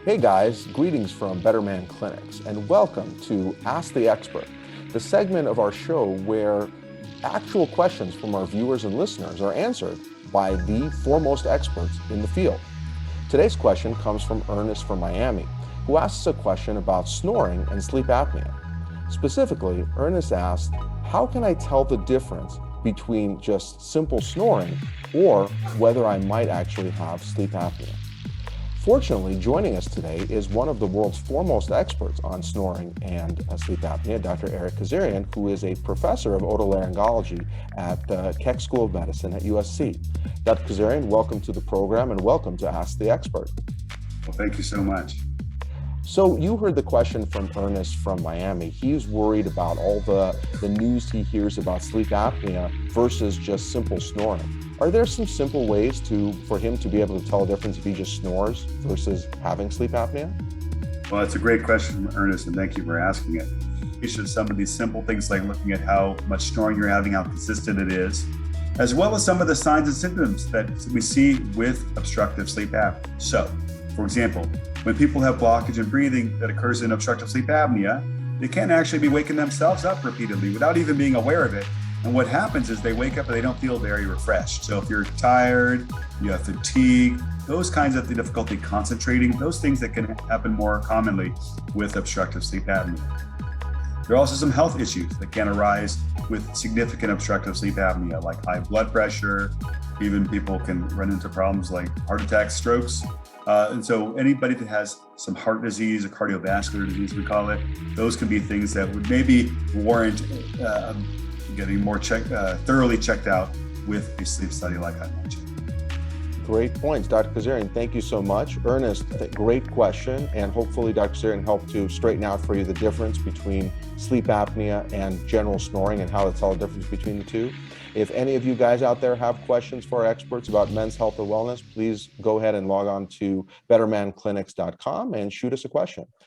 Hey guys, greetings from Better Man Clinics and welcome to Ask the Expert, the segment of our show where actual questions from our viewers and listeners are answered by the foremost experts in the field. Today's question comes from Ernest from Miami, who asks a question about snoring and sleep apnea. Specifically, Ernest asked, how can I tell the difference between just simple snoring or whether I might actually have sleep apnea? Fortunately, joining us today is one of the world's foremost experts on snoring and sleep apnea, Dr. Eric Kezirian, who is a professor of otolaryngology at the Keck School of Medicine at USC. Dr. Kezirian, welcome to the program and welcome to Ask the Expert. Well, thank you so much. So you heard the question from Ernest from Miami. He's worried about all the news he hears about sleep apnea versus just simple snoring. Are there some simple ways for him to be able to tell a difference if he just snores versus having sleep apnea? Well, it's a great question, Ernest, and thank you for asking it. You should some of these simple things like looking at how much snoring you're having, how consistent it is, as well as some of the signs and symptoms that we see with obstructive sleep apnea. So, for example, when people have blockage in breathing that occurs in obstructive sleep apnea, they can actually be waking themselves up repeatedly without even being aware of it. And what happens is they wake up and they don't feel very refreshed. So if you're tired, you have fatigue, those kinds of difficulty concentrating, those things that can happen more commonly with obstructive sleep apnea. There are also some health issues that can arise with significant obstructive sleep apnea, like high blood pressure. Even people can run into problems like heart attacks, strokes. And so anybody that has some heart disease or cardiovascular disease, we call it, those can be things that would maybe warrant getting more thoroughly checked out with a sleep study like I mentioned. Great points, Dr. Kezirian. Thank you so much. Ernest, great question. And hopefully Dr. Kezirian helped to straighten out for you the difference between sleep apnea and general snoring and how to tell the difference between the two. If any of you guys out there have questions for our experts about men's health or wellness, please go ahead and log on to bettermanclinics.com and shoot us a question.